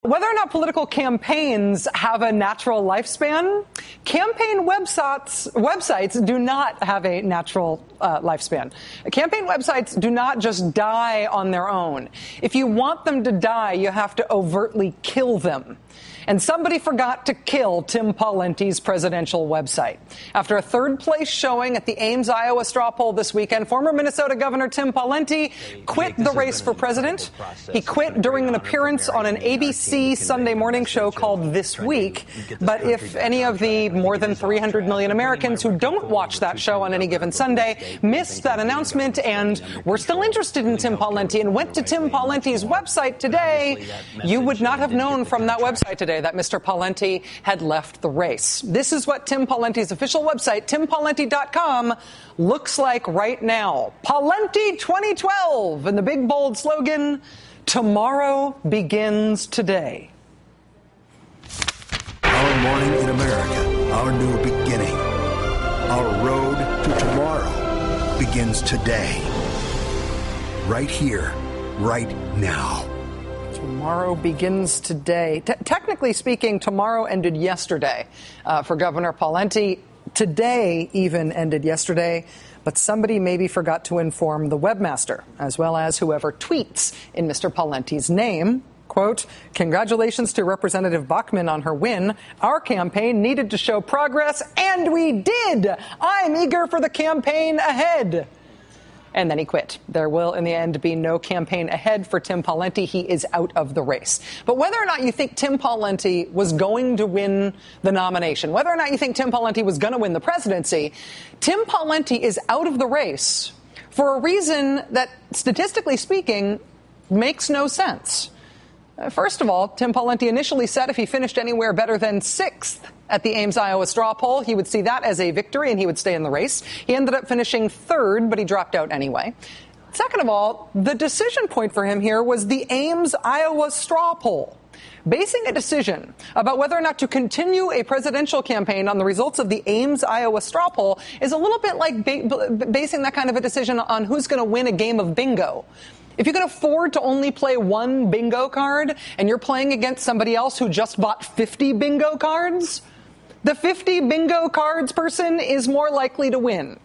Whether or not political campaigns have a natural lifespan, campaign websites do not have a natural lifespan. Campaign websites do not just die on their own. If you want them to die, you have to overtly kill them. And somebody forgot to kill Tim Pawlenty's presidential website. After a third-place showing at the Ames, Iowa straw poll this weekend, former Minnesota Governor Tim Pawlenty quit the race for president. He quit during an appearance on an ABC Sunday morning show called This Week. But if any of the more than 300 million Americans who don't watch that show on any given Sunday missed that announcement and were still interested in Tim Pawlenty and went to Tim Pawlenty's website today, you would not have known from that website today that Mr. Pawlenty had left the race. This is what Tim Pawlenty's official website, timpawlenty.com, looks like right now. Pawlenty 2012, and the big bold slogan, tomorrow begins today. Our morning in America, our new beginning. Our road to tomorrow begins today. Right here, right now. Tomorrow begins today. Technically speaking, tomorrow ended yesterday for Governor Pawlenty. Today even ended yesterday, but somebody maybe forgot to inform the webmaster, as well as whoever tweets in Mr. Pawlenty's name. Quote, congratulations to Representative Bachmann on her win. Our campaign needed to show progress, and we did. I'm eager for the campaign ahead. And then he quit. There will, in the end, be no campaign ahead for Tim Pawlenty. He is out of the race. But whether or not you think Tim Pawlenty was going to win the nomination, whether or not you think Tim Pawlenty was going to win the presidency, Tim Pawlenty is out of the race for a reason that, statistically speaking, makes no sense. First of all, Tim Pawlenty initially said if he finished anywhere better than sixth at the Ames, Iowa straw poll, he would see that as a victory and he would stay in the race. He ended up finishing third, but he dropped out anyway. Second of all, the decision point for him here was the Ames, Iowa straw poll. Basing a decision about whether or not to continue a presidential campaign on the results of the Ames, Iowa straw poll is a little bit like basing that kind of a decision on who's going to win a game of bingo. If you can afford to only play one bingo card and you're playing against somebody else who just bought 50 bingo cards, the 50 bingo cards person is more likely to win.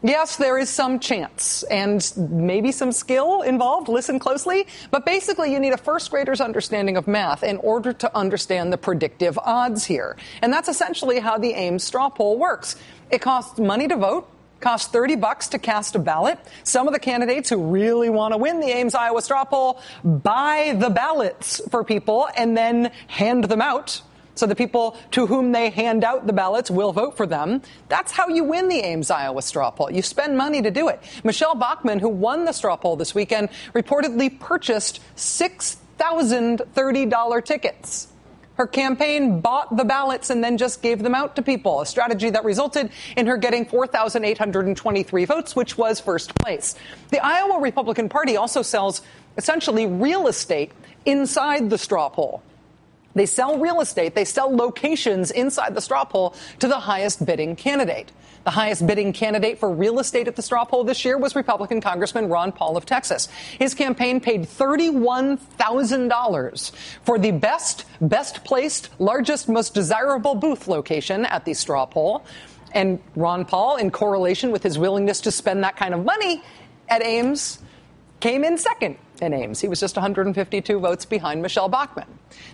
Yes, there is some chance and maybe some skill involved. Listen closely. But basically, you need a first grader's understanding of math in order to understand the predictive odds here. And that's essentially how the Ames straw poll works. It costs money to vote. Costs $30 to cast a ballot. Some of the candidates who really want to win the Ames, Iowa straw poll buy the ballots for people and then hand them out. So the people to whom they hand out the ballots will vote for them. That's how you win the Ames, Iowa straw poll. You spend money to do it. Michelle Bachmann, who won the straw poll this weekend, reportedly purchased 6,000 $30 tickets. Her campaign bought the ballots and then just gave them out to people, a strategy that resulted in her getting 4,823 votes, which was first place. The Iowa Republican Party also sells essentially real estate inside the straw poll. They sell real estate. They sell locations inside the straw poll to the highest bidding candidate. The highest bidding candidate for real estate at the straw poll this year was Republican Congressman Ron Paul of Texas. His campaign paid $31,000 for the best placed, largest, most desirable booth location at the straw poll. And Ron Paul, in correlation with his willingness to spend that kind of money at Ames, came in second in Ames. He was just 152 votes behind Michelle Bachmann.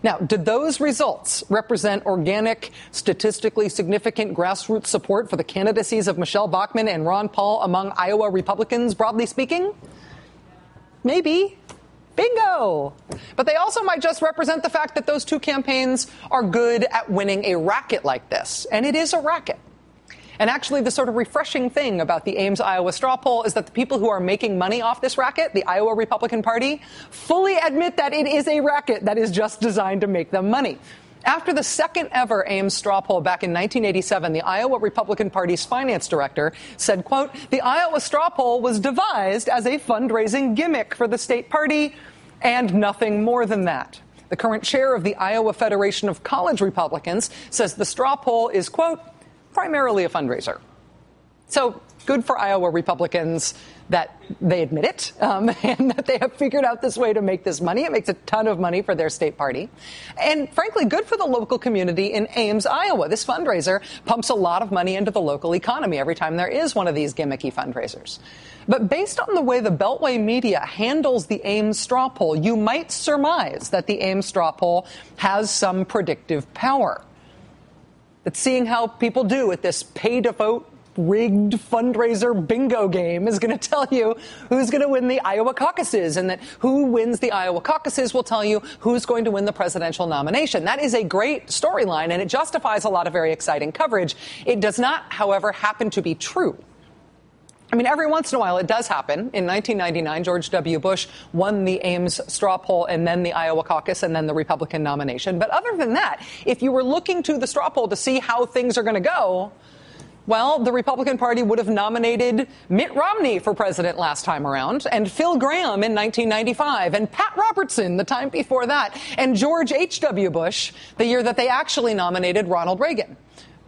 Now, did those results represent organic, statistically significant grassroots support for the candidacies of Michelle Bachmann and Ron Paul among Iowa Republicans, broadly speaking? Maybe. Bingo! But they also might just represent the fact that those two campaigns are good at winning a racket like this. And it is a racket. And actually, the sort of refreshing thing about the Ames, Iowa straw poll is that the people who are making money off this racket, the Iowa Republican Party, fully admit that it is a racket that is just designed to make them money. After the second ever Ames straw poll back in 1987, the Iowa Republican Party's finance director said, quote, the Iowa straw poll was devised as a fundraising gimmick for the state party and nothing more than that. The current chair of the Iowa Federation of College Republicans says the straw poll is, quote, primarily a fundraiser. So good for Iowa Republicans. that they admit it and that they have figured out this way to make this money. It makes a ton of money for their state party. And frankly, good for the local community in Ames, Iowa. This fundraiser pumps a lot of money into the local economy every time there is one of these gimmicky fundraisers. But based on the way the Beltway media handles the Ames straw poll, you might surmise that the Ames straw poll has some predictive power. That seeing how people do at this pay-to-vote rigged fundraiser bingo game is going to tell you who's going to win the Iowa caucuses, and that who wins the Iowa caucuses will tell you who's going to win the presidential nomination. That is a great storyline, and it justifies a lot of very exciting coverage. It does not, however, happen to be true. I mean, every once in a while it does happen. In 1999, George W. Bush won the Ames straw poll and then the Iowa caucus and then the Republican nomination. But other than that, if you were looking to the straw poll to see how things are going to go, well, the Republican Party would have nominated Mitt Romney for president last time around, and Phil Gramm in 1995, and Pat Robertson the time before that, and George H.W. Bush the year that they actually nominated Ronald Reagan.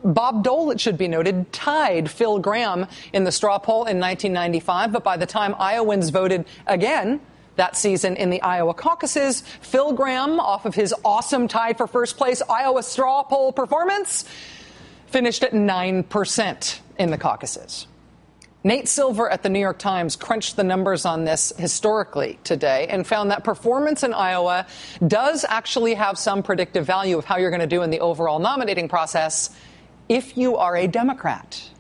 Bob Dole, it should be noted, tied Phil Gramm in the straw poll in 1995, but by the time Iowans voted again that season in the Iowa caucuses, Phil Gramm, off of his awesome tied for first place Iowa straw poll performance, finished at 9% in the caucuses. Nate Silver at the New York Times crunched the numbers on this historically today and found that performance in Iowa does actually have some predictive value of how you're going to do in the overall nominating process if you are a Democrat.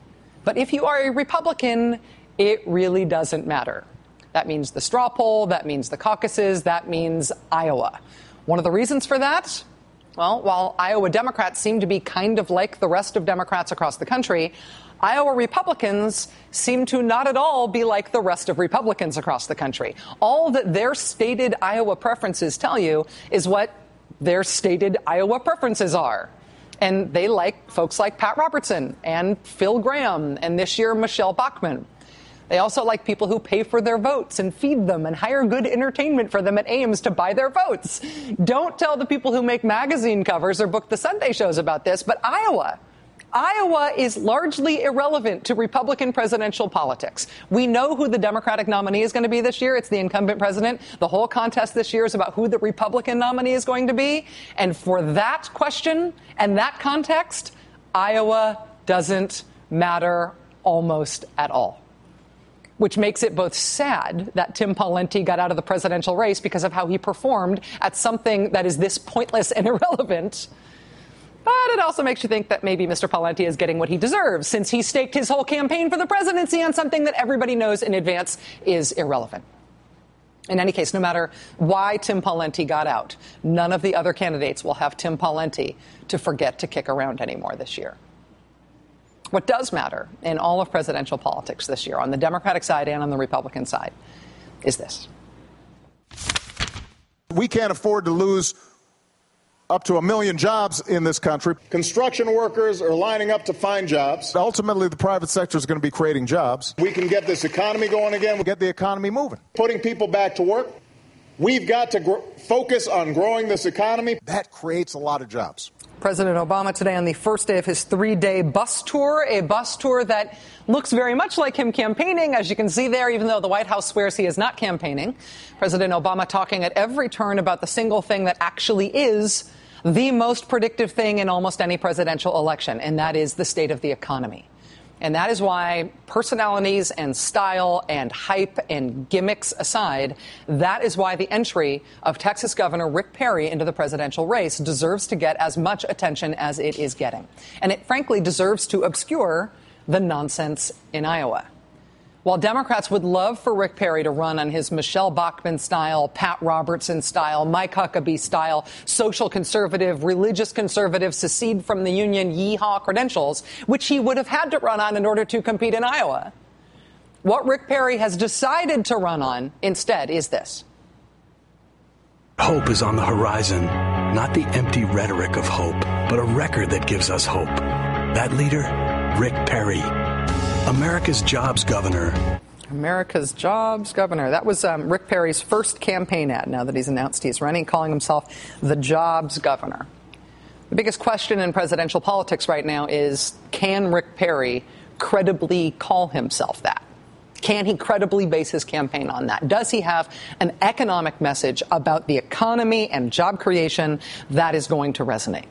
But if you are a Republican, it really doesn't matter. That means the straw poll, that means the caucuses, that means Iowa. One of the reasons for that? Well, while Iowa Democrats seem to be kind of like the rest of Democrats across the country, Iowa Republicans seem to not at all be like the rest of Republicans across the country. All that their stated Iowa preferences tell you is what their stated Iowa preferences are. And they like folks like Pat Robertson and Phil Gramm and this year Michelle Bachmann. They also like people who pay for their votes and feed them and hire good entertainment for them at Ames to buy their votes. Don't tell the people who make magazine covers or book the Sunday shows about this, but Iowa is largely irrelevant to Republican presidential politics. We know who the Democratic nominee is going to be this year. It's the incumbent president. The whole contest this year is about who the Republican nominee is going to be. And for that question and that context, Iowa doesn't matter almost at all. Which makes it both sad that Tim Pawlenty got out of the presidential race because of how he performed at something that is this pointless and irrelevant. But it also makes you think that maybe Mr. Pawlenty is getting what he deserves, since he staked his whole campaign for the presidency on something that everybody knows in advance is irrelevant. In any case, no matter why Tim Pawlenty got out, none of the other candidates will have Tim Pawlenty to forget to kick around anymore this year. What does matter in all of presidential politics this year, on the Democratic side and on the Republican side, is this. We can't afford to lose up to 1 million jobs in this country. Construction workers are lining up to find jobs. Ultimately, the private sector is going to be creating jobs. We can get this economy going again. Get the economy moving. Putting people back to work. We've got to focus on growing this economy. That creates a lot of jobs. President Obama today on the first day of his 3-day bus tour, a bus tour that looks very much like him campaigning, as you can see there, even though the White House swears he is not campaigning. President Obama talking at every turn about the single thing that actually is the most predictive thing in almost any presidential election, and that is the state of the economy. And that is why, personalities and style and hype and gimmicks aside, that is why the entry of Texas Governor Rick Perry into the presidential race deserves to get as much attention as it is getting. And it frankly deserves to obscure the nonsense in Iowa. While Democrats would love for Rick Perry to run on his Michelle Bachmann style, Pat Robertson style, Mike Huckabee style, social conservative, religious conservative, secede from the union, yeehaw credentials, which he would have had to run on in order to compete in Iowa, what Rick Perry has decided to run on instead is this. Hope is on the horizon, not the empty rhetoric of hope, but a record that gives us hope. That leader, Rick Perry. America's jobs governor. America's jobs governor. That was Rick Perry's first campaign ad now that he's announced he's running, calling himself the jobs governor. The biggest question in presidential politics right now is, can Rick Perry credibly call himself that? Can he credibly base his campaign on that? Does he have an economic message about the economy and job creation that is going to resonate?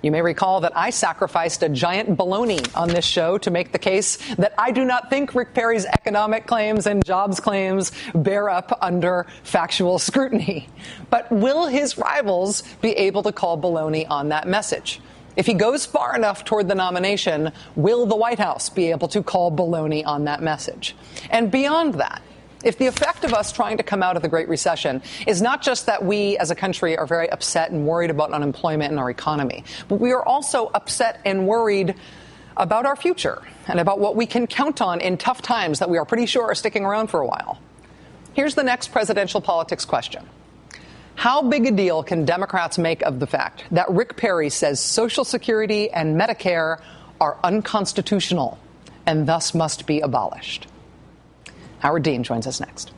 You may recall that I sacrificed a giant bologna on this show to make the case that I do not think Rick Perry's economic claims and jobs claims bear up under factual scrutiny. But will his rivals be able to call bologna on that message? If he goes far enough toward the nomination, will the White House be able to call baloney on that message? And beyond that, if the effect of us trying to come out of the Great Recession is not just that we as a country are very upset and worried about unemployment in our economy, but we are also upset and worried about our future and about what we can count on in tough times that we are pretty sure are sticking around for a while. Here's the next presidential politics question. How big a deal can Democrats make of the fact that Rick Perry says Social Security and Medicare are unconstitutional and thus must be abolished? Howard Dean joins us next.